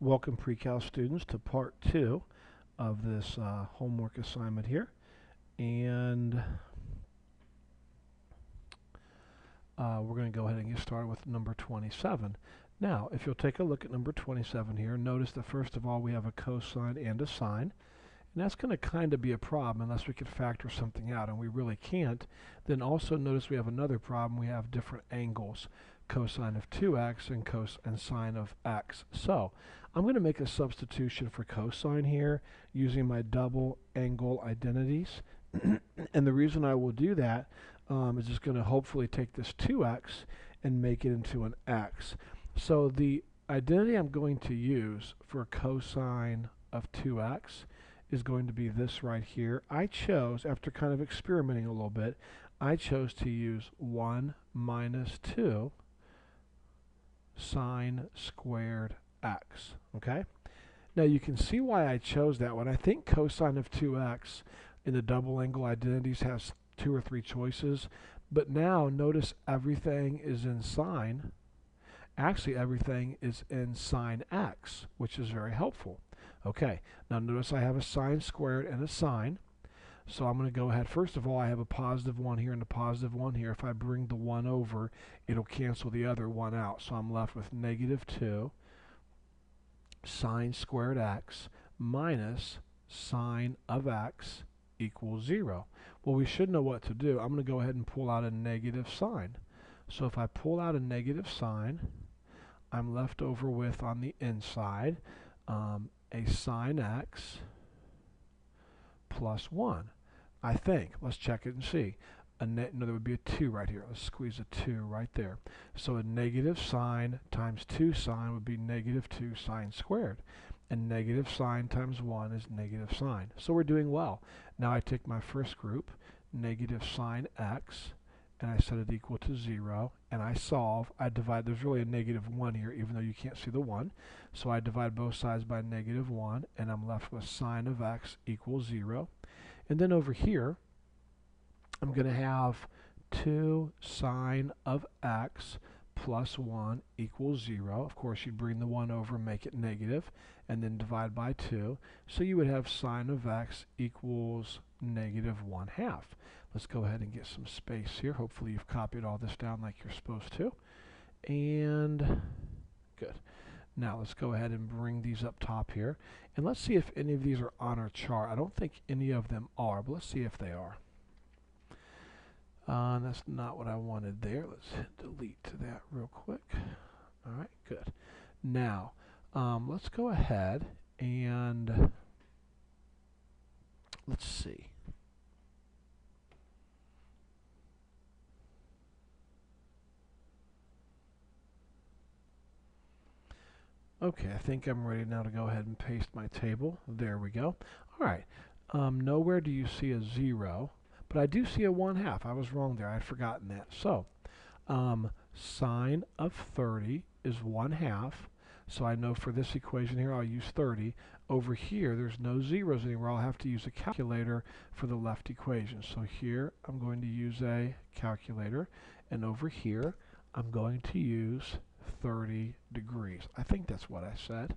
Welcome pre-cal students to part 2 of this homework assignment here. And we're going to go ahead and get started with number 27. Now, if you'll take a look at number 27 here, notice that first of all we have a cosine and a sine. And that's going to kind of be a problem unless we could factor something out, and we really can't. Then also notice we have another problem. We have different angles, cosine of 2x and sine of x. So I'm going to make a substitution for cosine here using my double angle identities. And the reason I will do that is just going to hopefully take this 2x and make it into an x. So the identity I'm going to use for cosine of 2x is going to be this right here. I chose, after kind of experimenting a little bit, I chose to use 1 minus 2 sine squared x. Okay? Now you can see why I chose that one. I think cosine of 2x in the double angle identities has 2 or 3 choices, but now notice everything is in sine. Actually, everything is in sine x, which is very helpful. Okay, now notice I have a sine squared and a sine. So I'm going to go ahead. First of all, I have a positive 1 here and a positive 1 here. If I bring the 1 over, it'll cancel the other 1 out. So I'm left with negative 2 sine squared x minus sine of x equals 0. Well, we should know what to do. I'm going to go ahead and pull out a negative sign. So if I pull out a negative sign, I'm left over with, on the inside, a sine x plus 1. I think. Let's check it and see. No, there would be a 2 right here. Let's squeeze a 2 right there. So a negative sine times 2 sine would be negative 2 sine squared. And negative sine times 1 is negative sine. So we're doing well. Now I take my first group, negative sine x, and I set it equal to 0, and I solve. I divide. There's really a negative 1 here, even though you can't see the 1. So I divide both sides by negative 1, and I'm left with sine of x equals 0. And then over here, I'm going to have 2 sine of x plus 1 equals 0. Of course, you'd bring the 1 over, make it negative, and then divide by 2. So you would have sine of x equals negative 1/2. Let's go ahead and get some space here. Hopefully you've copied all this down like you're supposed to. And good. Now let's go ahead and bring these up top here. And let's see if any of these are on our chart. I don't think any of them are, but let's see if they are. That's not what I wanted there. Let's hit delete to that real quick. All right, good. Now, let's go ahead and let's see. Okay, I think I'm ready now to go ahead and paste my table. There we go. All right. Nowhere do you see a 0, but I do see a 1/2. I was wrong there. I had forgotten that. So, sine of 30 is 1/2. So I know for this equation here, I'll use 30. Over here, there's no zeros anywhere. I'll have to use a calculator for the left equation. So here, I'm going to use a calculator. And over here, I'm going to use 30 degrees. I think that's what I said.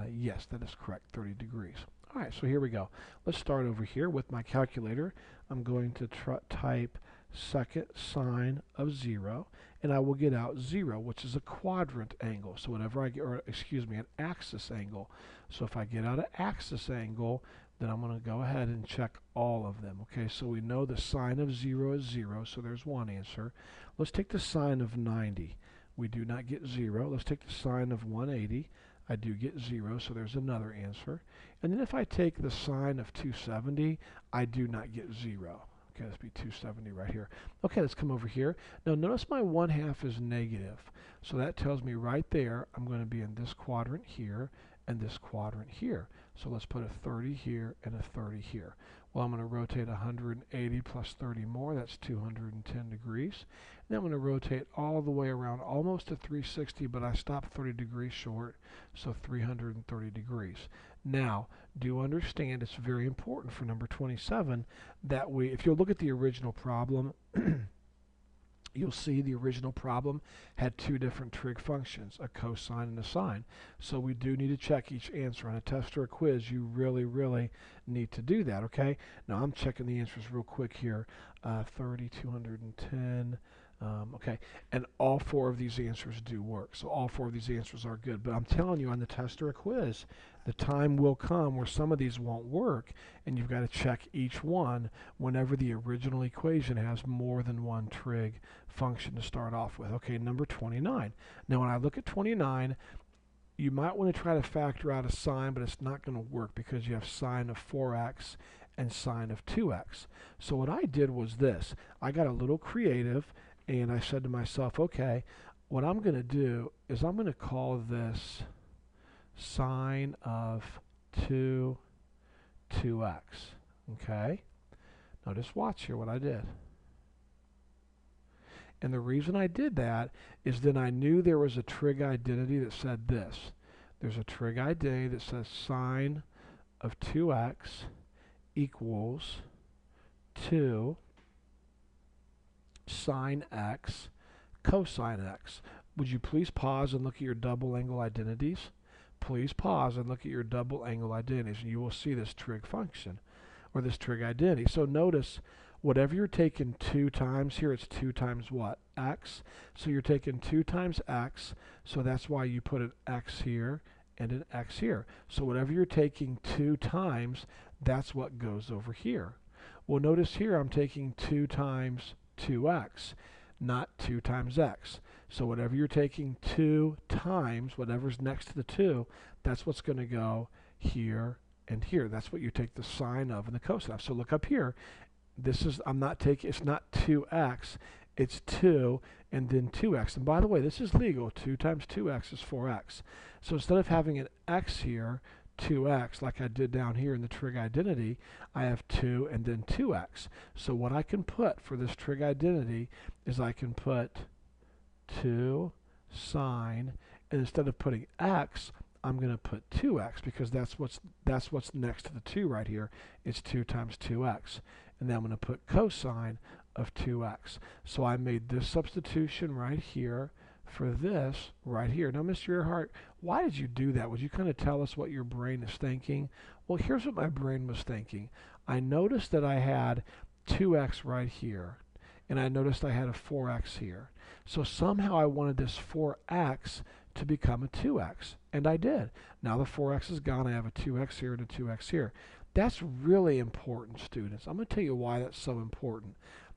Yes, that is correct, 30 degrees. All right, so here we go. Let's start over here with my calculator. I'm going to type second sine of 0, and I will get out 0, which is a quadrant angle. So whenever I get, or excuse me, an axis angle. So if I get out an axis angle, then I'm going to go ahead and check all of them. Okay, so we know the sine of 0 is 0, so there's one answer. Let's take the sine of 90. We do not get 0. Let's take the sine of 180. I do get 0, so there's another answer. And then if I take the sine of 270, I do not get 0. Okay, let's be 270 right here. Okay, let's come over here. Now notice my 1/2 is negative. So that tells me right there I'm going to be in this quadrant here and this quadrant here. So let's put a 30 here and a 30 here. Well, I'm going to rotate 180 plus 30 more. That's 210 degrees. Then I'm going to rotate all the way around almost to 360, but I stopped 30 degrees short, so 330 degrees. Now, do understand it's very important for number 27 that if you'll look at the original problem, you'll see the original problem had two different trig functions, a cosine and a sine. So we do need to check each answer. On a test or a quiz, you really need to do that, okay? Now I'm checking the answers real quick here. 30, 210, okay, and all four of these answers do work. So all four of these answers are good. But I'm telling you, on the test or a quiz, the time will come where some of these won't work, and you've got to check each one whenever the original equation has more than one trig function to start off with. Okay, number 29. Now when I look at 29, you might want to try to factor out a sine, but it's not going to work because you have sine of 4x and sine of 2x. So what I did was this. I got a little creative, and I said to myself, okay, what I'm going to do is I'm going to call this sine of 2x. Okay? Now just watch here what I did. And the reason I did that is then I knew there was a trig identity that said this. There's a trig identity that says sine of 2x equals 2 sine x cosine x. Would you please pause and look at your double angle identities? Please pause and look at your double angle identities, and you will see this trig function, or this trig identity. So notice, whatever you're taking 2 times here, it's 2 times what? X. So you're taking 2 times x, so that's why you put an x here and an x here. So whatever you're taking 2 times, that's what goes over here. Well, notice here I'm taking 2 times 2x, not 2 times x. So whatever you're taking 2 times, whatever's next to the 2, that's what's going to go here and here. That's what you take the sine of and the cosine of. So look up here. This is, I'm not taking, it's not 2x, it's 2 and then 2x. And by the way, this is legal. 2 times 2x is 4x. So instead of having an x here, 2x, like I did down here in the trig identity, I have 2 and then 2x. So what I can put for this trig identity is I can put 2 sine, and instead of putting x, I'm going to put 2x because that's what's next to the 2 right here. It's 2 times 2x. And then I'm going to put cosine of 2x. So I made this substitution right here for this right here. Now, Mr. Earhart, why did you do that? Would you kind of tell us what your brain is thinking? Well, here's what my brain was thinking. I noticed that I had 2x right here, and I noticed I had a 4x here. So somehow I wanted this 4x to become a 2x, and I did. Now the 4x is gone. I have a 2x here and a 2x here. That's really important, students. I'm going to tell you why that's so important.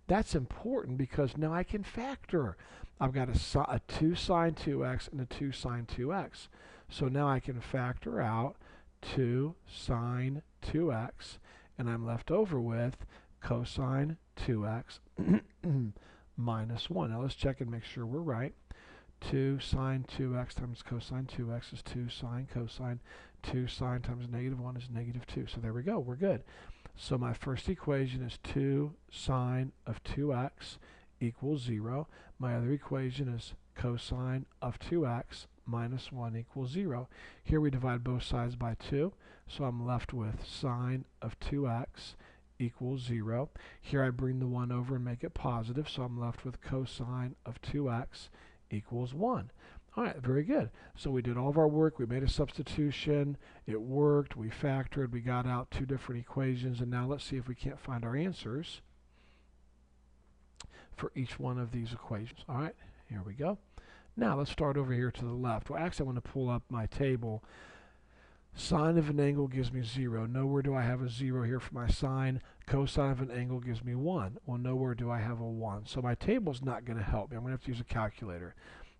That's important because now I can factor. I've got a 2 sine 2x and a 2 sine 2x. So now I can factor out 2 sine 2x, and I'm left over with cosine 2x minus 1. Now let's check and make sure we're right. 2 sine 2x times cosine 2x is 2 sine cosine. 2 sine times negative 1 is negative 2. So there we go. We're good. So my first equation is 2 sine of 2x equals 0. My other equation is cosine of 2x minus 1 equals 0. Here we divide both sides by 2. So I'm left with sine of 2x equals 0. Here I bring the 1 over and make it positive. So I'm left with cosine of 2x equals 1. All right, very good. So we did all of our work. We made a substitution. It worked. We factored. We got out 2 different equations. And now let's see if we can't find our answers for each one of these equations. All right, here we go. Now let's start over here to the left. Well, actually, I want to pull up my table. Sine of an angle gives me 0. Nowhere do I have a 0 here for my sine. Cosine of an angle gives me 1. Well, nowhere do I have a 1. So my table's not going to help me. I'm going to have to use a calculator.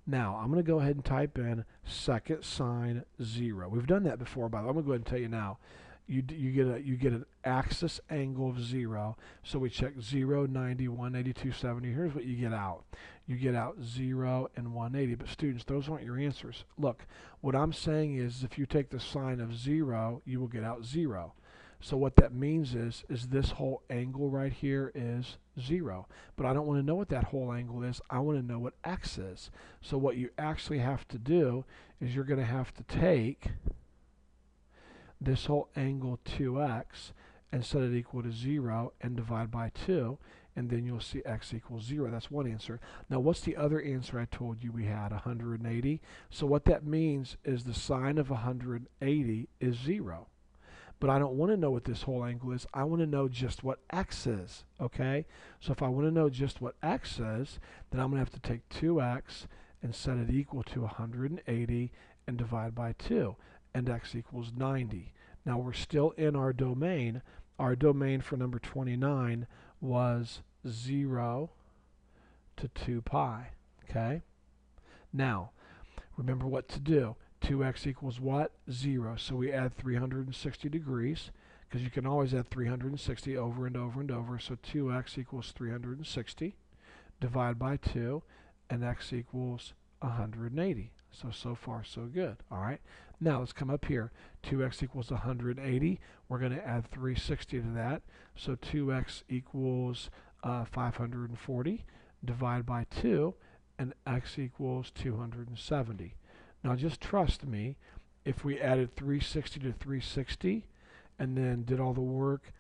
Now, I'm going to go ahead and type in second sine 0. We've done that before, by the way. I'm going to go ahead and tell you now. You get an axis angle of 0. So we check 0, 90, 180, 270. Here's what you get out. You get out 0 and 180. But students, those aren't your answers. Look, what I'm saying is if you take the sine of 0, you will get out 0. So what that means is this whole angle right here is 0. But I don't want to know what that whole angle is. I want to know what x is. So what you actually have to do is you're going to have to take this whole angle 2x and set it equal to 0 and divide by 2. and then you'll see x equals 0. That's one answer. Now, what's the other answer I told you we had? 180. So what that means is the sine of 180 is 0. But I don't want to know what this whole angle is. I want to know just what x is, okay? So if I want to know just what x is, then I'm going to have to take 2x and set it equal to 180 and divide by 2, and x equals 90. Now we're still in our domain. Our domain for number 29 was 0 to 2 pi, okay? Now, remember what to do. 2x equals what? 0. So we add 360 degrees, because you can always add 360 over and over and over. So 2x equals 360, divide by 2, and x equals 180. So far, so good. All right. Now, let's come up here. 2x equals 180. We're going to add 360 to that. So 2x equals 540, divide by 2, and x equals 270. Now just trust me, if we added 360 to 360 and then did all the work,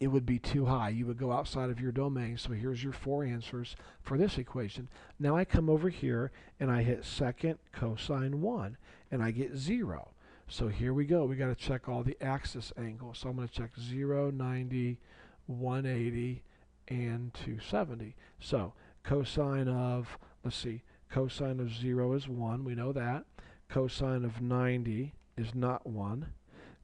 it would be too high. You would go outside of your domain. So here's your 4 answers for this equation. Now I come over here and I hit second cosine 1 and I get 0. So here we go. We got to check all the axis angles. So I'm going to check 0, 90, 180, and 270. So cosine of, let's see, cosine of 0 is 1, we know that. Cosine of 90 is not 1.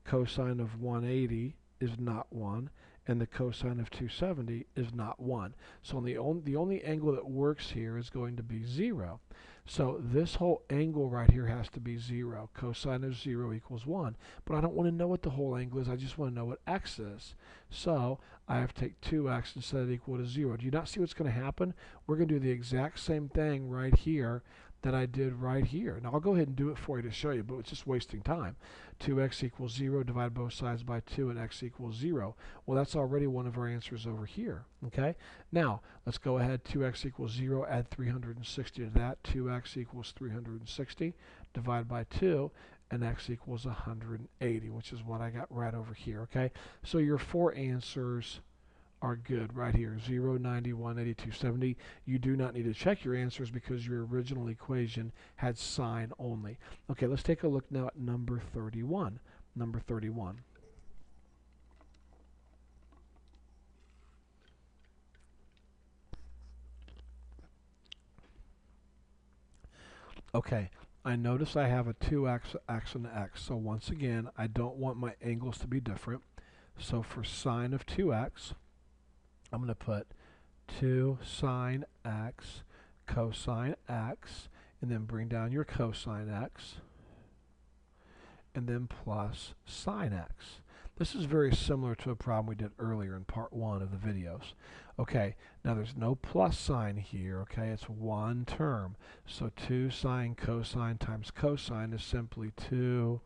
Cosine of 180 is not 1. And the cosine of 270 is not 1. So the only angle that works here is going to be 0. So this whole angle right here has to be 0. Cosine of 0 equals 1. But I don't want to know what the whole angle is. I just want to know what x is. So I have to take 2x and set it equal to 0. Do you not see what's going to happen? We're going to do the exact same thing right here that I did right here. Now I'll go ahead and do it for you to show you, but it's just wasting time. 2x equals 0, divide both sides by 2, and x equals 0. Well, that's already one of our answers over here, okay? Now, let's go ahead. 2x equals 0, add 360 to that. 2x equals 360, divide by 2, and x equals 180, which is what I got right over here, okay? So your 4 answers are good right here, 0, 90, 180, 270. You do not need to check your answers because your original equation had sine only. Okay, let's take a look now at number 31. Number 31. Okay, I notice I have a 2x, x, and x. So once again, I don't want my angles to be different. So for sine of 2x, I'm going to put 2 sine x cosine x, and then bring down your cosine x, and then plus sine x. This is very similar to a problem we did earlier in part 1 of the videos. Okay, now there's no plus sign here, okay, it's one term. So 2 sine cosine times cosine is simply 2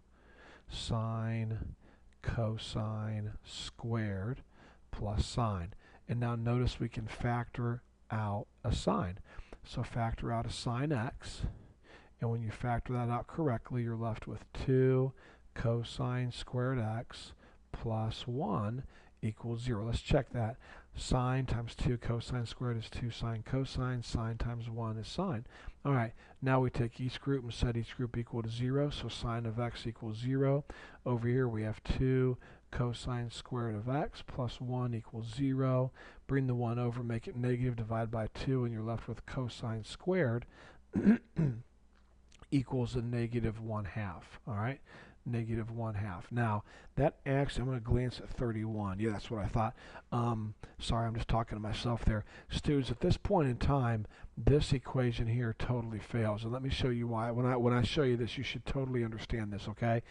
sine cosine squared plus sine. And now notice we can factor out a sine. So factor out a sine x, and when you factor that out correctly, you're left with 2 cosine squared x plus 1 equals 0. Let's check that. Sine times 2 cosine squared is 2 sine cosine. Sine times 1 is sine. All right, now we take each group and set each group equal to 0. So sine of x equals 0. Over here we have 2 cosine squared of x plus 1 equals 0. Bring the 1 over, make it negative, divide by 2, and you're left with cosine squared equals a negative 1/2. All right, negative 1/2. Now, that actually, I'm going to glance at 31. Yeah, that's what I thought. Sorry, I'm just talking to myself there. Students, at this point in time, this equation here totally fails. And let me show you why. When I show you this, you should totally understand this, okay?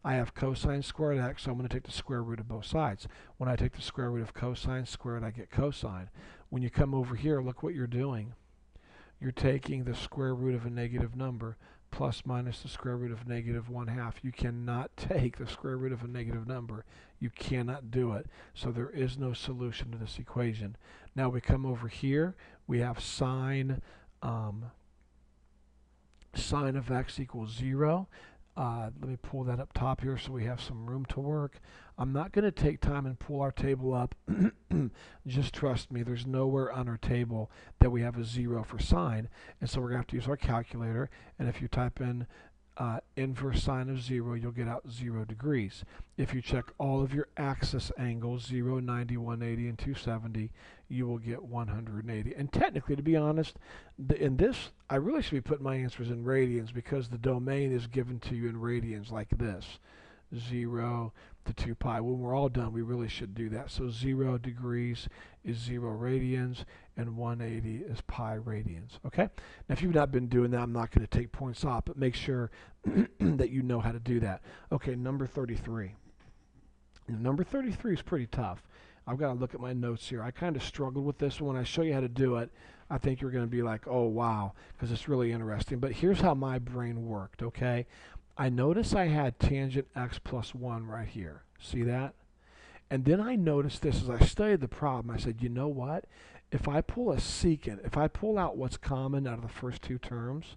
I have cosine squared x, so I'm going to take the square root of both sides. When I take the square root of cosine squared, I get cosine. When you come over here, look what you're doing. You're taking the square root of a negative number plus minus the square root of negative 1/2. You cannot take the square root of a negative number. You cannot do it. So there is no solution to this equation. Now we come over here. We have sine of x equals 0. Let me pull that up top here so we have some room to work. I'm not going to take time and pull our table up. Just trust me, there's nowhere on our table that we have a 0 for sine, and so we're going to have to use our calculator, and if you type in inverse sine of 0, you'll get out 0 degrees. If you check all of your axis angles, 0, 90, 180, and 270, you will get 180. And technically, to be honest, in this, I really should be putting my answers in radians because the domain is given to you in radians like this, 0 to 2 pi. When we're all done, we really should do that. So 0 degrees is 0 radians, and 180 is pi radians. Okay? Now, if you've not been doing that, I'm not going to take points off, but make sure that you know how to do that. Okay, number 33. Number 33 is pretty tough. I've got to look at my notes here. I kind of struggled with this. When I show you how to do it, I think you're going to be like, oh, wow, because it's really interesting. But here's how my brain worked, okay? I noticed I had tangent x plus 1 right here. See that? And then I noticed this as I studied the problem. I said, you know what? If I pull a secant, if I pull out what's common out of the first two terms,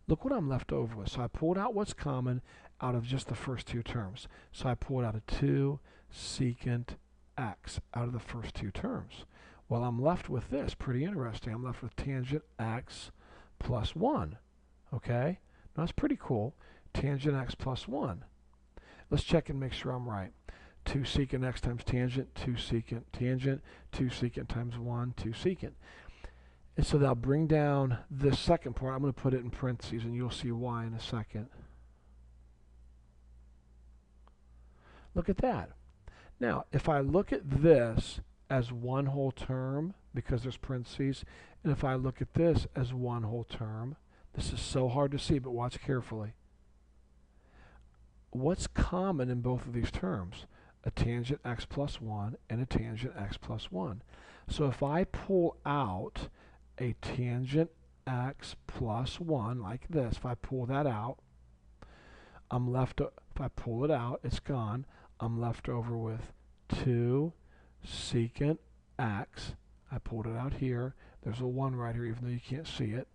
look what I'm left over with. So I pulled out what's common out of just the first two terms. So I pulled out a 2 secant x out of the first two terms. Well, I'm left with this. Pretty interesting. I'm left with tangent x plus 1. Okay? Now, that's pretty cool. Tangent x plus 1. Let's check and make sure I'm right. 2 secant x times tangent, 2 secant tangent, 2 secant times 1, 2 secant. And so that'll bring down this second part. I'm going to put it in parentheses, and you'll see why in a second. Look at that. Now, if I look at this as one whole term, because there's parentheses, and if I look at this as one whole term, this is so hard to see, but watch carefully. What's common in both of these terms? A tangent x plus 1 and a tangent x plus 1. So if I pull out a tangent x plus 1 like this, if I pull that out, I'm left, if I pull it out, it's gone. I'm left over with 2 secant x. I pulled it out here. There's a 1 right here, even though you can't see it,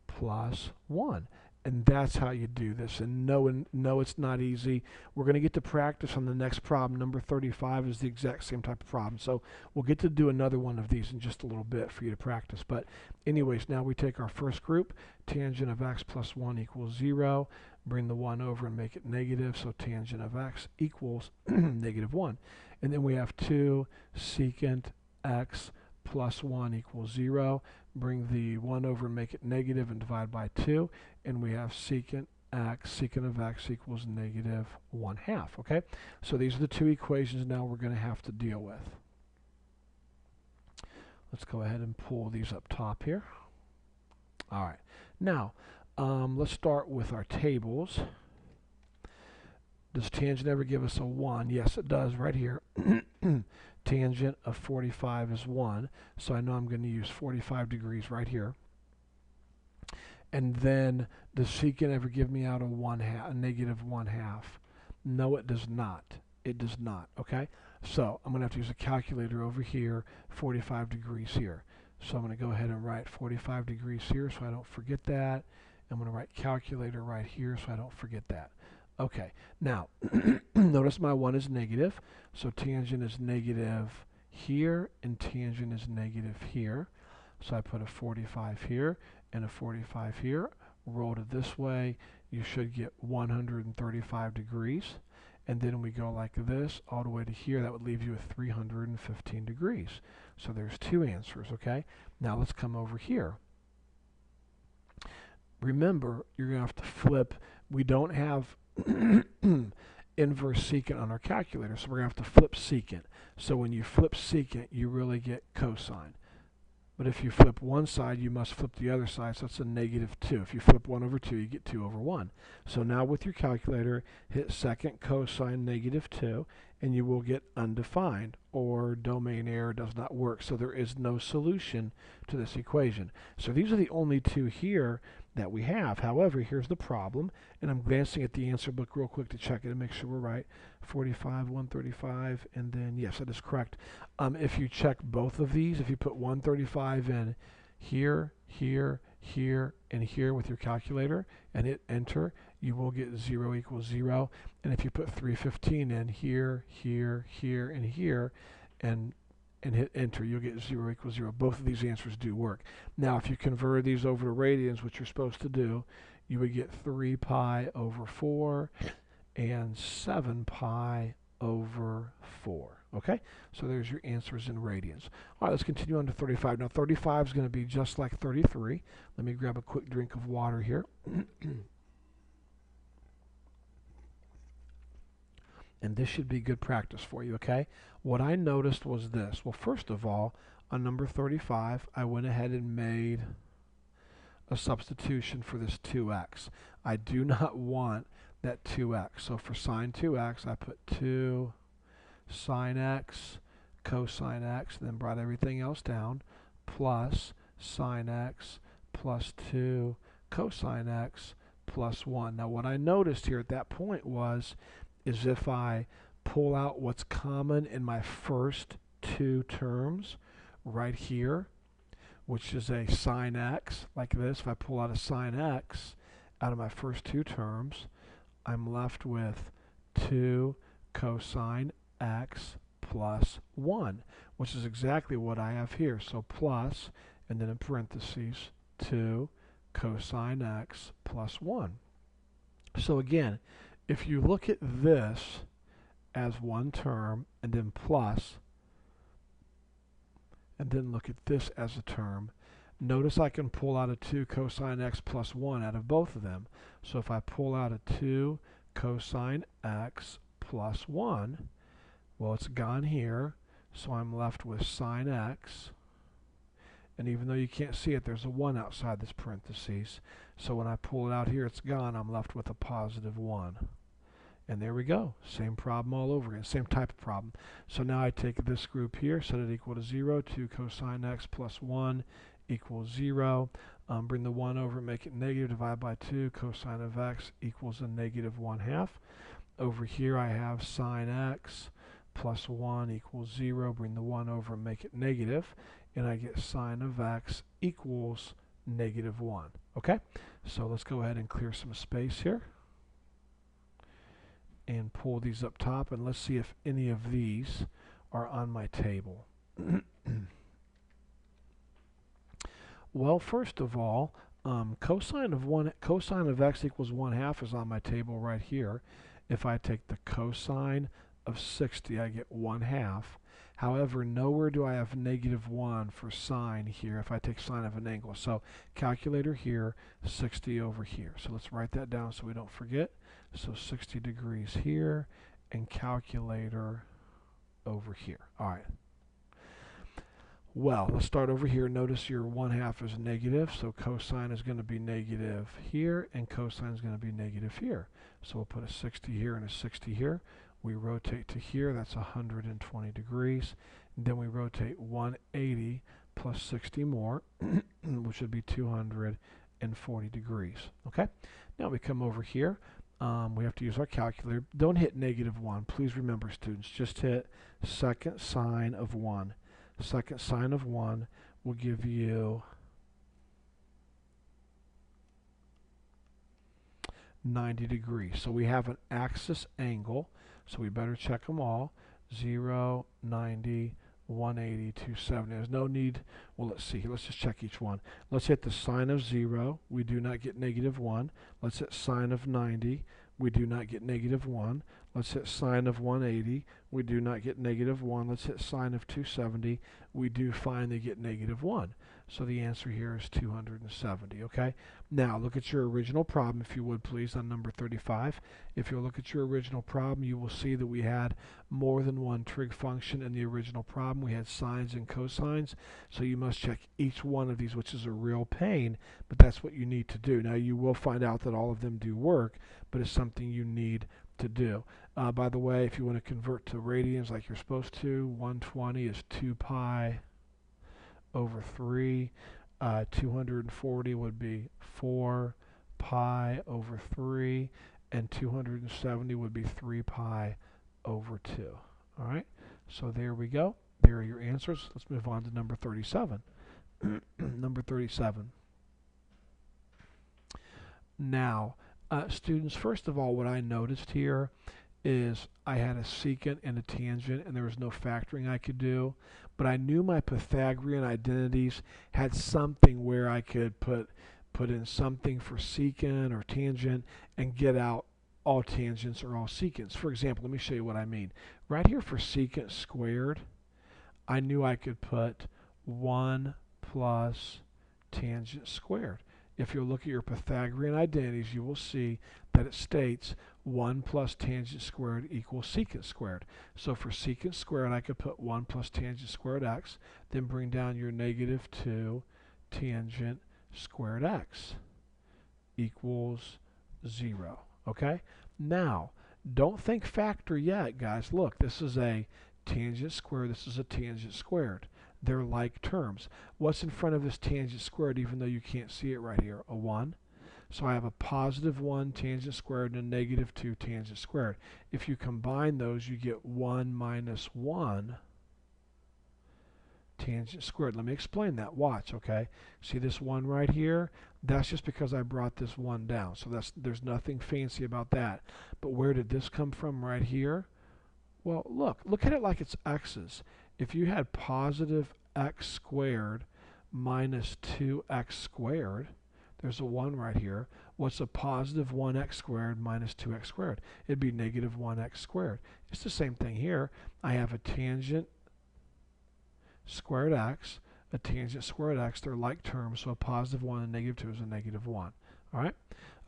plus 1. And that's how you do this. And no, it's not easy. We're going to get to practice on the next problem. Number 35 is the exact same type of problem. So we'll get to do another one of these in just a little bit for you to practice. But anyways, now we take our first group. Tangent of x plus 1 equals 0. Bring the 1 over and make it negative. So tangent of x equals negative 1. And then we have 2 secant x plus 1 equals 0. Bring the 1 over and make it negative and divide by 2. And we have secant of x equals negative 1/2. Okay? So these are the two equations now we're going to have to deal with. Let's go ahead and pull these up top here. All right. Now, let's start with our tables. Does tangent ever give us a 1? Yes, it does right here. Tangent of 45 is 1, so I know I'm going to use 45 degrees right here. And then, does secant ever give me out a negative 1/2? No, it does not. It does not, okay? So, I'm going to have to use a calculator over here, 45 degrees here. So, I'm going to go ahead and write 45 degrees here so I don't forget that. I'm going to write calculator right here so I don't forget that. Okay, now, notice my 1 is negative, so tangent is negative here, and tangent is negative here. So I put a 45 here, and a 45 here. Rolled it this way, you should get 135 degrees. And then we go like this, all the way to here, that would leave you with 315 degrees. So there's two answers, okay? Now let's come over here. Remember, you're going to have to flip. We don't have inverse secant on our calculator, so we're going to have to flip secant. So when you flip secant, you really get cosine. But if you flip one side, you must flip the other side, so it's a negative 2. If you flip 1 over 2, you get 2 over 1. So now with your calculator, hit secant cosine negative 2, and you will get undefined, or domain error does not work. So there is no solution to this equation. So these are the only two here that we have. However, here's the problem, and I'm glancing at the answer book real quick to check it and make sure we're right. 45, 135, and then yes, that is correct. If you check both of these, if you put 135 in here, here, here, and here with your calculator and hit enter, you will get 0 equals 0. And if you put 315 in here, here, here, and here, and hit enter, you'll get 0 equals 0. Both of these answers do work. Now, if you convert these over to radians, which you're supposed to do, you would get 3 pi over 4 and 7 pi over 4. Okay, so there's your answers in radians. All right, let's continue on to 35. Now 35 is going to be just like 33. Let me grab a quick drink of water here. And this should be good practice for you, okay? What I noticed was this. Well, first of all, on number 35, I went ahead and made a substitution for this 2x. I do not want that 2x. So for sine 2x, I put 2 sine x, cosine x, and then brought everything else down, plus sine x plus 2 cosine x plus 1. Now what I noticed here at that point is if I pull out what's common in my first two terms right here, which is a sine x, like this, if I pull out a sine x out of my first two terms, I'm left with 2 cosine x plus 1, which is exactly what I have here. So plus, and then in parentheses, 2 cosine x plus 1. So again, if you look at this as one term, and then plus, and then look at this as a term, notice I can pull out a 2 cosine x plus 1 out of both of them. So if I pull out a 2 cosine x plus 1, well, it's gone here, so I'm left with sine x. And even though you can't see it, there's a 1 outside this parentheses. So when I pull it out here, it's gone. I'm left with a positive 1. And there we go. Same problem all over again. Same type of problem. So now I take this group here, set it equal to 0. 2 cosine x plus 1 equals 0. Bring the 1 over, make it negative. Divide by 2. Cosine of x equals a negative 1/2. Over here I have sine x plus 1 equals 0. Bring the 1 over and make it negative. And I get sine of x equals negative 1. Okay? So let's go ahead and clear some space here. And pull these up top, and let's see if any of these are on my table. Well, first of all, cosine of x equals 1/2 is on my table right here. If I take the cosine of 60, I get 1/2. However, nowhere do I have negative 1 for sine here if I take sine of an angle. So calculator here, 60 over here. So let's write that down so we don't forget. So 60 degrees here, and calculator over here. All right. Well, let's start over here. Notice your 1/2 is negative, so cosine is going to be negative here, and cosine is going to be negative here. So we'll put a 60 here and a 60 here. We rotate to here, that's 120 degrees. And then we rotate 180 plus 60 more, which would be 240 degrees. Okay? Now we come over here. We have to use our calculator. Don't hit negative 1. Please remember, students, just hit second sine of 1. Second sine of 1 will give you 90 degrees. So we have an axis angle, so we better check them all. 0, 90, 180, 270. There's no need. Well, let's see here. Let's just check each one. Let's hit the sine of 0. We do not get negative 1. Let's hit sine of 90. We do not get negative 1. Let's hit sine of 180. We do not get negative 1. Let's hit sine of 270. We do finally get negative 1. So the answer here is 270, okay? Now, look at your original problem, if you would, please, on number 35. If you'll look at your original problem, you will see that we had more than one trig function in the original problem. We had sines and cosines, so you must check each one of these, which is a real pain, but that's what you need to do. Now, you will find out that all of them do work, but it's something you need to do. By the way, if you want to convert to radians like you're supposed to, 120 is 2 pi over 3. 240 would be 4 pi over 3, and 270 would be 3 pi over 2. All right, so there we go. There are your answers. Let's move on to number 37. Number 37. Now, students, first of all, what I noticed here is I had a secant and a tangent, and there was no factoring I could do. But I knew my Pythagorean identities had something where I could put in something for secant or tangent and get out all tangents or all secants. For example, let me show you what I mean. Right here for secant squared, I knew I could put 1 plus tangent squared. If you look at your Pythagorean identities, you will see that it states 1 plus tangent squared equals secant squared. So for secant squared, I could put 1 plus tangent squared x, then bring down your negative 2 tangent squared x equals 0. Okay? Now, don't think factor yet, guys. Look, this is a tangent squared, this is a tangent squared. They're like terms. What's in front of this tangent squared, even though you can't see it right here? A 1. So I have a positive 1 tangent squared and a negative 2 tangent squared. If you combine those, you get 1 minus 1 tangent squared. Let me explain that. Watch, okay? See this 1 right here? That's just because I brought this 1 down. So there's nothing fancy about that. But where did this come from right here? Well, look at it like it's x's. If you had positive x squared minus 2x squared, there's a 1 right here. What's a positive 1x squared minus 2x squared? It'd be negative 1x squared. It's the same thing here. I have a tangent squared x, a tangent squared x. They're like terms, so a positive 1 and a negative 2 is a negative 1. All right?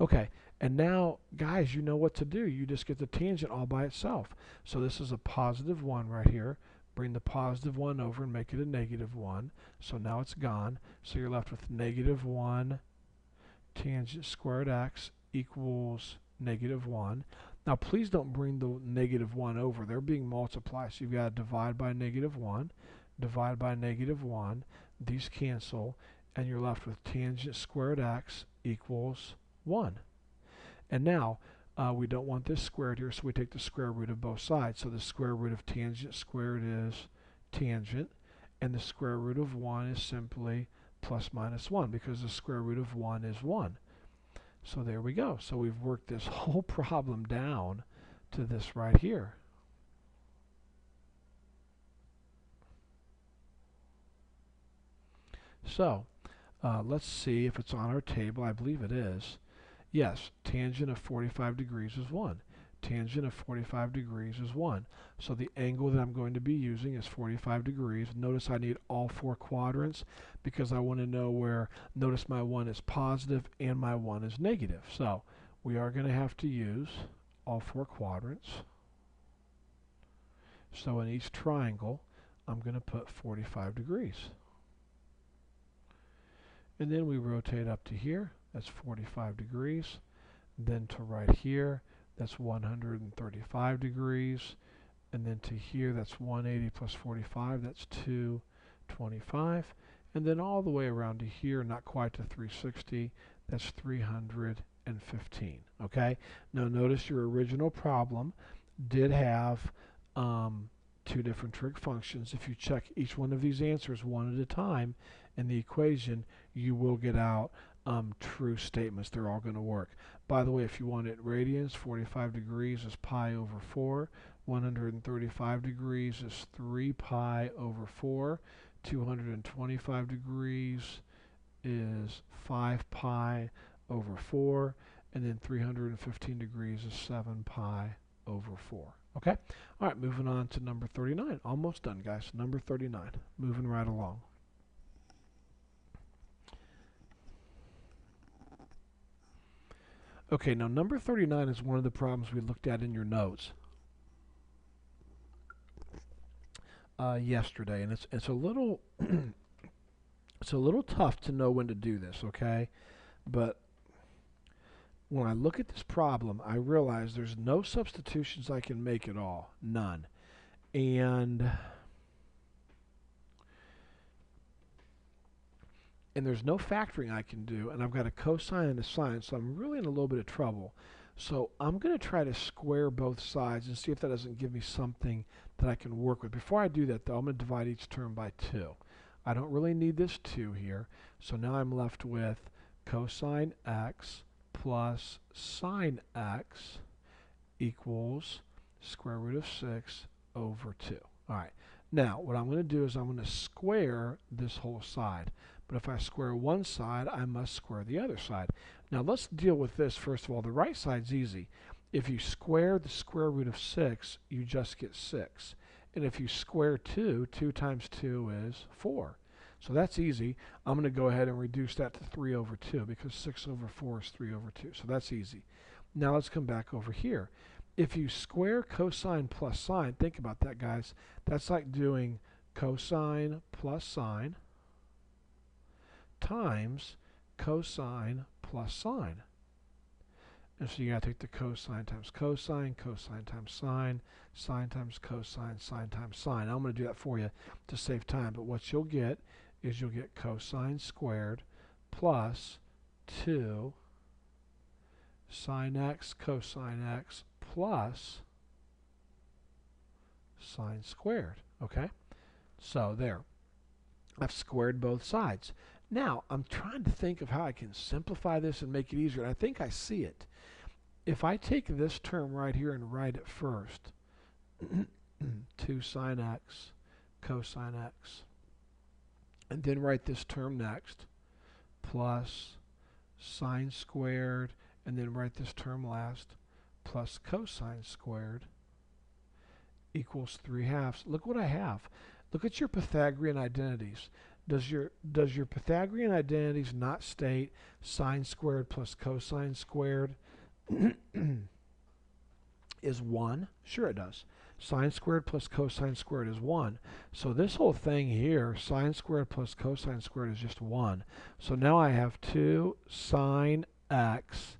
Okay. And now, guys, you know what to do. You just get the tangent all by itself. So this is a positive 1 right here. Bring the positive 1 over and make it a negative 1. So now it's gone. So you're left with negative 1 tangent squared x equals negative 1. Now, please don't bring the negative 1 over. They're being multiplied. So you've got to divide by negative 1, divide by negative 1. These cancel, and you're left with tangent squared x equals 1. And now, we don't want this squared here, so we take the square root of both sides. So the square root of tangent squared is tangent, and the square root of 1 is simply plus minus 1, because the square root of 1 is 1. So there we go. So we've worked this whole problem down to this right here. So let's see if it's on our table. I believe it is. Yes, tangent of 45 degrees is 1. Tangent of 45 degrees is 1. So the angle that I'm going to be using is 45 degrees. Notice I need all 4 quadrants because I want to know where, notice my 1 is positive and my 1 is negative. So we are going to have to use all 4 quadrants. So in each triangle, I'm going to put 45 degrees. And then we rotate up to here. That's 45 degrees. Then to right here, that's 135 degrees. And then to here, that's 180 plus 45, that's 225. And then all the way around to here, not quite to 360, that's 315. Okay? Now notice your original problem did have 2 different trig functions. If you check each one of these answers one at a time in the equation, you will get out true statements. They're all going to work. By the way, if you want it radians, 45 degrees is pi over 4. 135 degrees is 3 pi over 4. 225 degrees is 5 pi over 4. And then 315 degrees is 7 pi over 4. Okay? All right, moving on to number 39. Almost done, guys. Number 39. Moving right along. Okay, now number 39 is one of the problems we looked at in your notes yesterday, and it's a little it's a little tough to know when to do this, okay? But when I look at this problem, I realize there's no substitutions I can make at all, none, and there's no factoring I can do, and I've got a cosine and a sine, so I'm really in a little bit of trouble. So I'm going to try to square both sides and see if that doesn't give me something that I can work with. Before I do that, though, I'm going to divide each term by 2. I don't really need this 2 here, so now I'm left with cosine x plus sine x equals square root of 6 over 2. All right. Now, what I'm going to do is I'm going to square this whole side. But if I square one side, I must square the other side. Now, let's deal with this first of all. The right side's easy. If you square the square root of 6, you just get 6. And if you square 2, 2 times 2 is 4. So that's easy. I'm going to go ahead and reduce that to 3 over 2 because 6 over 4 is 3 over 2. So that's easy. Now let's come back over here. If you square cosine plus sine, think about that, guys. That's like doing cosine plus sine times cosine plus sine. And so you got to take the cosine times cosine, cosine times sine, sine times cosine, sine times sine. I'm going to do that for you to save time. But what you'll get is you'll get cosine squared plus 2 sine x cosine x plus sine squared. Okay? So there. I've squared both sides. Now, I'm trying to think of how I can simplify this and make it easier. And I think I see it. If I take this term right here and write it first, 2 sine x cosine x, and then write this term next, plus sine squared, and then write this term last, plus cosine squared, equals 3/2. Look what I have. Look at your Pythagorean identities. Does your Pythagorean identities not state sine squared plus cosine squared is 1? Sure it does. Sine squared plus cosine squared is 1. So this whole thing here, sine squared plus cosine squared is just 1. So now I have 2 sine x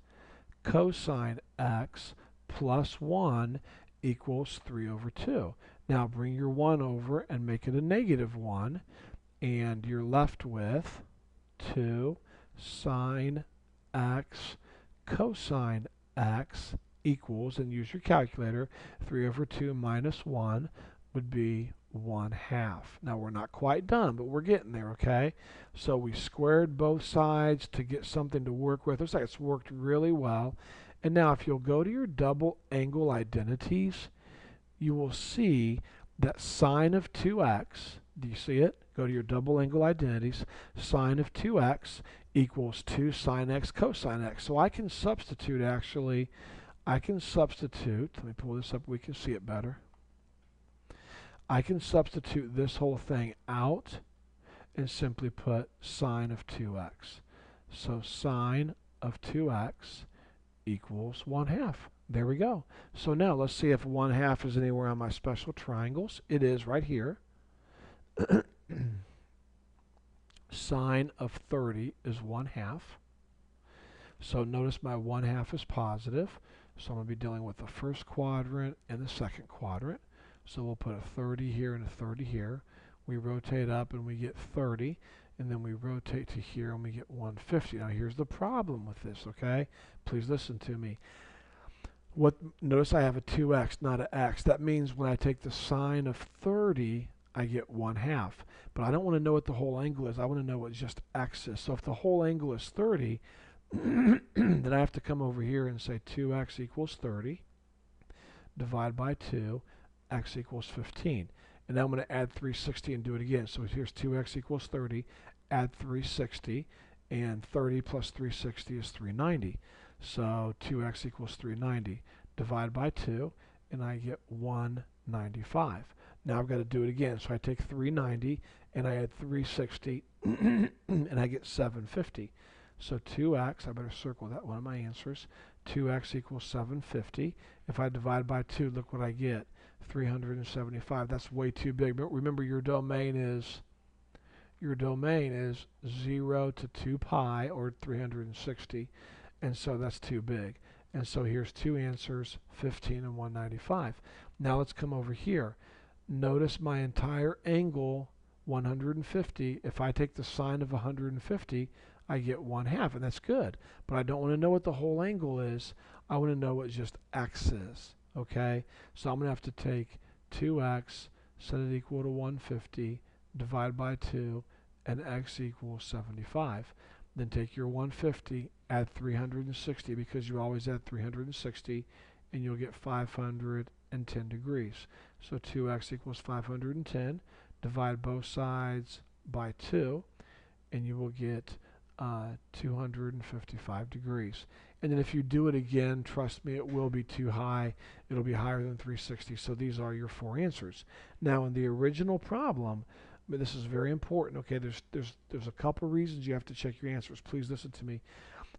cosine x plus 1 equals 3 over 2. Now bring your 1 over and make it a negative 1. And you're left with 2 sine x cosine x equals, and use your calculator, 3 over 2 minus 1 would be 1/2. Now we're not quite done, but we're getting there, okay? So we squared both sides to get something to work with. Looks like it's worked really well. And now if you'll go to your double angle identities, you will see that sine of 2x, do you see it? Go to your double angle identities. Sine of 2x equals 2 sine x cosine x. So I can substitute, actually, let me pull this up, we can see it better. I can substitute this whole thing out and simply put sine of 2x. So sine of 2x equals 1/2. There we go. So now let's see if 1/2 is anywhere on my special triangles. It is right here. Sine of 30 is 1/2. So notice my 1/2 is positive. So I'm going to be dealing with the first quadrant and the second quadrant. So we'll put a 30 here and a 30 here. We rotate up and we get 30. And then we rotate to here and we get 150. Now here's the problem with this, okay? Please listen to me. Notice I have a 2x, not an x. That means when I take the sine of 30, I get 1/2. But I don't want to know what the whole angle is. I want to know what just x is. So if the whole angle is 30, then I have to come over here and say 2x equals 30, divide by 2, x equals 15. And now I'm going to add 360 and do it again. So here's 2x equals 30, add 360, and 30 plus 360 is 390. So 2x equals 390. Divide by 2, and I get 195. Now I've got to do it again. So I take 390, and I add 360, and I get 750. So 2x, I better circle that one of my answers. 2x equals 750. If I divide by 2, look what I get. 375. That's way too big. But remember, your domain is 0 to 2 pi, or 360. And so that's too big. And so here's two answers, 15 and 195. Now let's come over here. Notice my entire angle, 150. If I take the sine of 150, I get 1/2, and that's good. But I don't want to know what the whole angle is. I want to know what just x is. Okay? So I'm going to have to take 2x, set it equal to 150, divide by 2, and x equals 75. Then take your 150, add 360 because you always add 360, and you'll get 510 degrees. So 2x equals 510. Divide both sides by 2, and you will get 255 degrees. And then if you do it again, trust me, it will be too high. It'll be higher than 360. So these are your 4 answers. Now in the original problem, but this is very important. Okay, there's a couple reasons you have to check your answers. Please listen to me.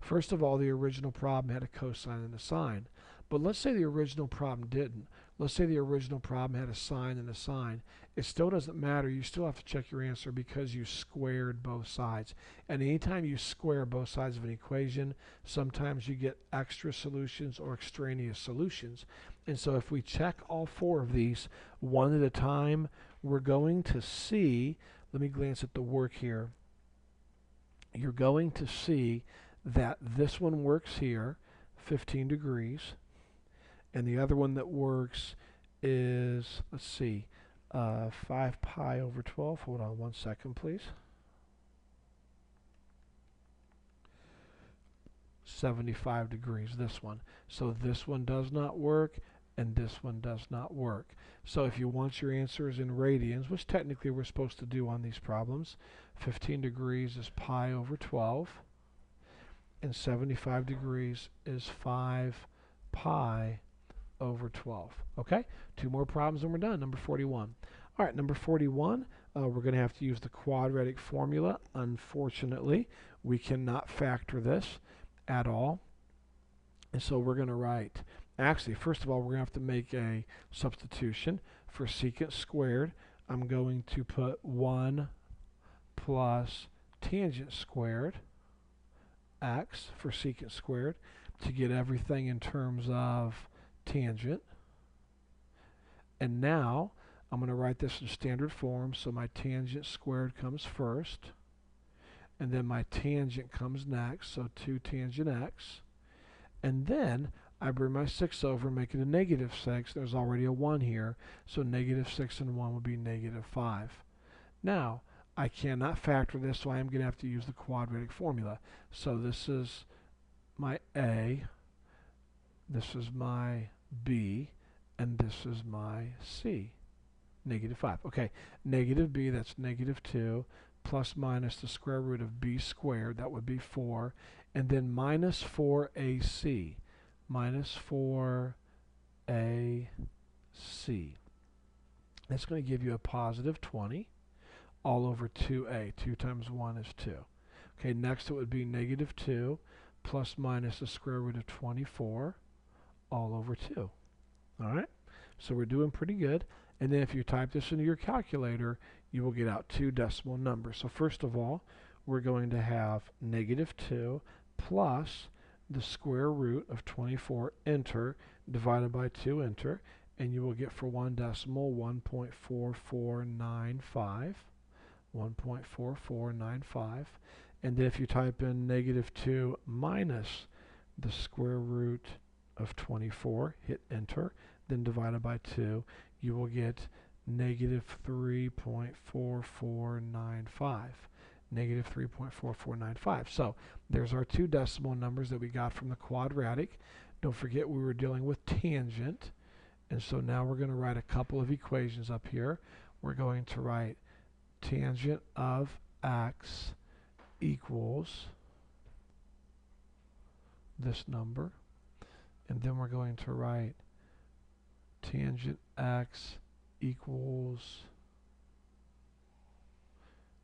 First of all, the original problem had a cosine and a sine. But let's say the original problem didn't. Let's say the original problem had a sine and a sine. It still doesn't matter. You still have to check your answer because you squared both sides. And anytime you square both sides of an equation, sometimes you get extra solutions or extraneous solutions. And so if we check all 4 of these one at a time, we're going to see, let me glance at the work here. You're going to see that this one works here, 15 degrees. And the other one that works is, let's see, 5 pi over 12. Hold on 1 second, please. 75 degrees, this one. So this one does not work, and this one does not work. So if you want your answers in radians, which technically we're supposed to do on these problems, 15 degrees is pi over 12, and 75 degrees is 5 pi over 12. Okay, 2 more problems and we're done. Number 41. All right, number 41, we're going to have to use the quadratic formula. Unfortunately, we cannot factor this at all. And so we're going to write, actually, first of all, we're going to have to make a substitution for secant squared. I'm going to put 1 plus tangent squared x for secant squared to get everything in terms of tangent. And now I'm going to write this in standard form, so my tangent squared comes first, and then my tangent comes next, so 2 tangent x. And then I bring my 6 over, make it a negative 6. There's already a 1 here, so negative 6 and 1 will be negative 5. Now, I cannot factor this, so I am going to have to use the quadratic formula. So this is my A, this is my B, and this is my C. Negative 5. Okay, negative B, that's negative 2, plus minus the square root of B squared, that would be 4, and then minus 4AC. Minus 4AC. That's going to give you a positive 20 all over 2A. 2 times 1 is 2. Okay, next it would be negative 2 plus minus the square root of 24 all over 2. All right, so we're doing pretty good. And then if you type this into your calculator, you will get out 2 decimal numbers. So first of all, we're going to have negative 2 plus the square root of 24, enter, divided by 2, enter, and you will get for 1 decimal 1.4495. 1.4495. And then if you type in negative 2 minus the square root of 24, hit enter, then divided by 2, you will get negative 3.4495. Negative 3.4495. So there's our 2 decimal numbers that we got from the quadratic. Don't forget we were dealing with tangent. And so now we're going to write a couple of equations up here. We're going to write tangent of x equals this number. And then we're going to write tangent x equals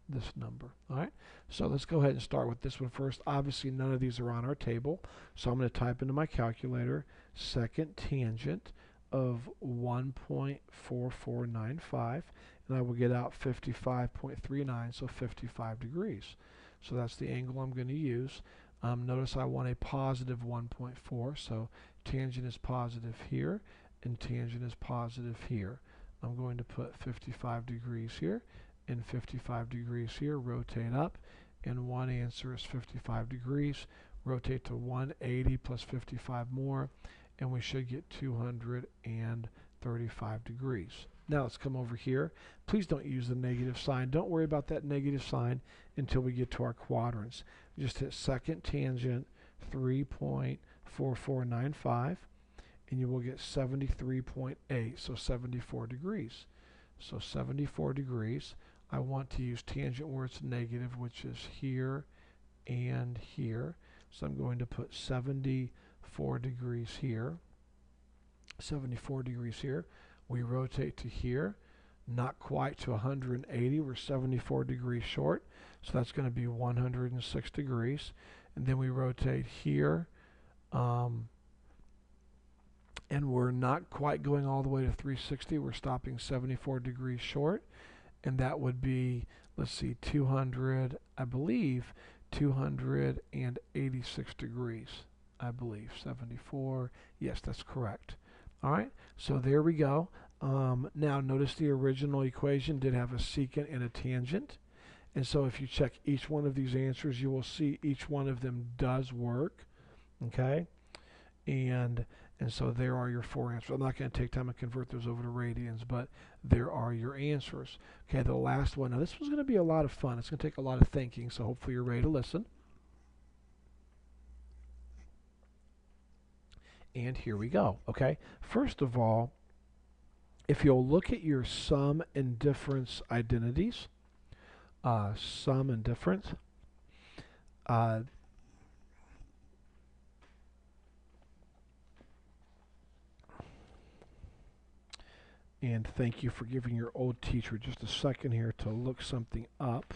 this number. All right, so let's go ahead and start with this one first. Obviously none of these are on our table, so I'm going to type into my calculator second tangent of 1.4495, and I will get out 55.39, so 55 degrees. So that's the angle I'm going to use. Notice I want a positive 1.4, so tangent is positive here and tangent is positive here. I'm going to put 55 degrees here and 55 degrees here, rotate up, and one answer is 55 degrees. Rotate to 180 plus 55 more, and we should get 235 degrees. Now let's come over here. Please don't use the negative sign. Don't worry about that negative sign until we get to our quadrants. Just hit second tangent 3.4495 and you will get 73.8, so 74 degrees. So 74 degrees. I want to use tangent where it's negative, which is here and here. So I'm going to put 74 degrees here. 74 degrees here. We rotate to here, not quite to 180. We're 74 degrees short, so that's going to be 106 degrees. And then we rotate here, and we're not quite going all the way to 360. We're stopping 74 degrees short, and that would be, let's see, 200, I believe, 286 degrees. I believe 74. Yes, that's correct. All right, so there we go. Now notice the original equation did have a secant and a tangent, and so if you check each one of these answers, you will see each one of them does work. Okay, and so there are your four answers. I'm not going to take time to convert those over to radians, but there are your answers. Okay, the last one. Now this one's going to be a lot of fun. It's going to take a lot of thinking, so hopefully you're ready to listen. And here we go. Okay, first of all, if you'll look at your sum and difference identities, sum and difference, and thank you for giving your old teacher just a second here to look something up.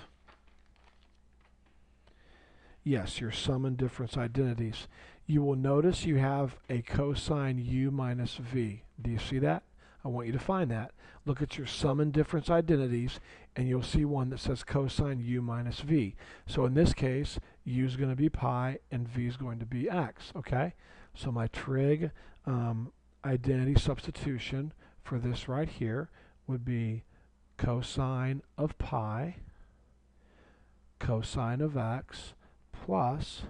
Yes, your sum and difference identities. You will notice you have a cosine u minus v. Do you see that? I want you to find that. Look at your sum and difference identities, and you'll see one that says cosine u minus v. So in this case, u is going to be pi, and v is going to be x. Okay? So my trig identity substitution for this right here would be cosine of pi, cosine of x, plus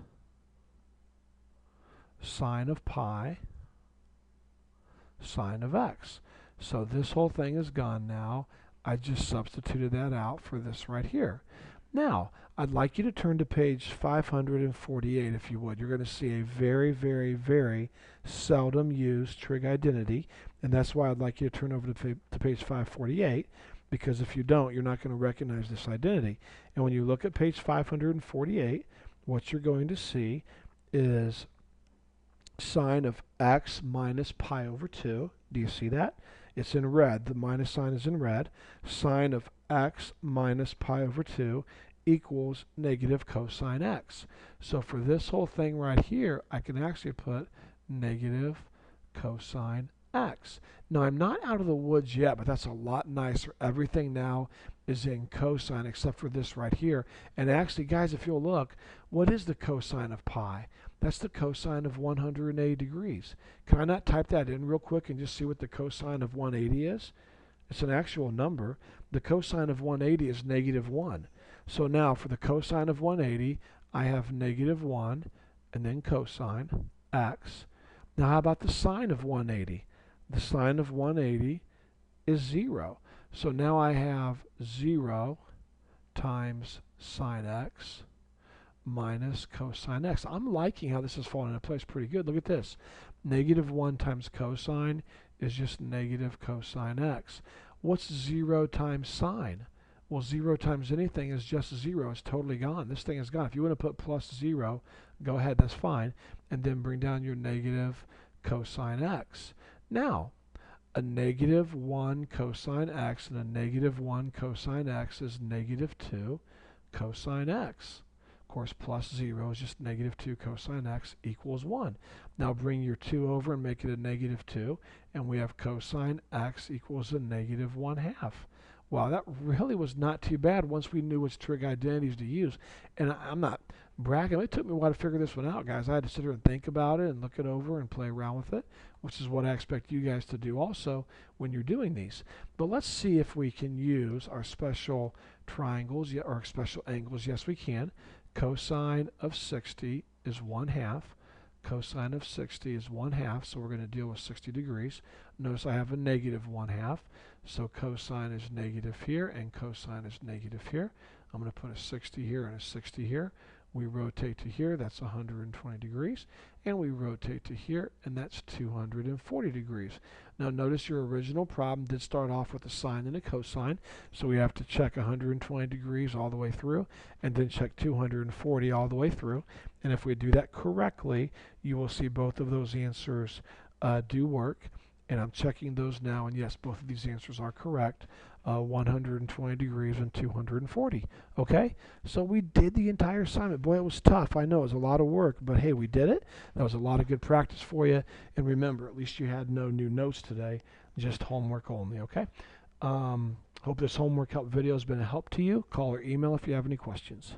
sine of pi, sine of x. So this whole thing is gone now. I just substituted that out for this right here. Now, I'd like you to turn to page 548 if you would. You're going to see a very, very, very seldom used trig identity, and that's why I'd like you to turn over to page 548, because if you don't, you're not going to recognize this identity. And when you look at page 548, what you're going to see is sine of x minus pi over 2. Do you see that? It's in red. The minus sign is in red. Sine of x minus pi over 2 equals negative cosine x. So for this whole thing right here, I can actually put negative cosine x. Now I'm not out of the woods yet, but that's a lot nicer. Everything now is in cosine except for this right here. And actually, guys, if you'll look, what is the cosine of pi? That's the cosine of 180 degrees. Can I not type that in real quick and just see what the cosine of 180 is? It's an actual number. The cosine of 180 is negative 1. So now for the cosine of 180, I have negative 1 and then cosine x. Now how about the sine of 180? The sine of 180 is 0. So now I have 0 times sine x minus cosine x. I'm liking how this is falling into place pretty good. Look at this. Negative 1 times cosine is just negative cosine x. What's 0 times sine? Well, 0 times anything is just 0. It's totally gone. This thing is gone. If you want to put plus 0, go ahead. That's fine. And then bring down your negative cosine x. Now, a negative 1 cosine x and a negative 1 cosine x is negative 2 cosine x. Of course, plus 0 is just negative 2 cosine x equals 1. Now bring your 2 over and make it a negative 2, and we have cosine x equals a negative 1/2. Wow, that really was not too bad once we knew which trig identities to use. And I'm not bragging. It took me a while to figure this one out, guys. I had to sit here and think about it and look it over and play around with it, which is what I expect you guys to do also when you're doing these. But let's see if we can use our special triangles or special angles. Yes, we can. Cosine of 60 is 1/2. Cosine of 60 is 1/2, so we're going to deal with 60 degrees. Notice I have a negative 1/2, so cosine is negative here, and cosine is negative here. I'm going to put a 60 here and a 60 here. We rotate to here, that's 120 degrees, and we rotate to here, and that's 240 degrees. Now notice your original problem did start off with a sine and a cosine, so we have to check 120 degrees all the way through, and then check 240 all the way through. And if we do that correctly, you will see both of those answers do work. And I'm checking those now, and yes, both of these answers are correct. 120 degrees and 240. Okay, so we did the entire assignment. Boy, it was tough. I know it was a lot of work, but hey, we did it. That was a lot of good practice for you. And remember, at least you had no new notes today, just homework only. Okay. Hope this homework help video has been a help to you. Call or email if you have any questions.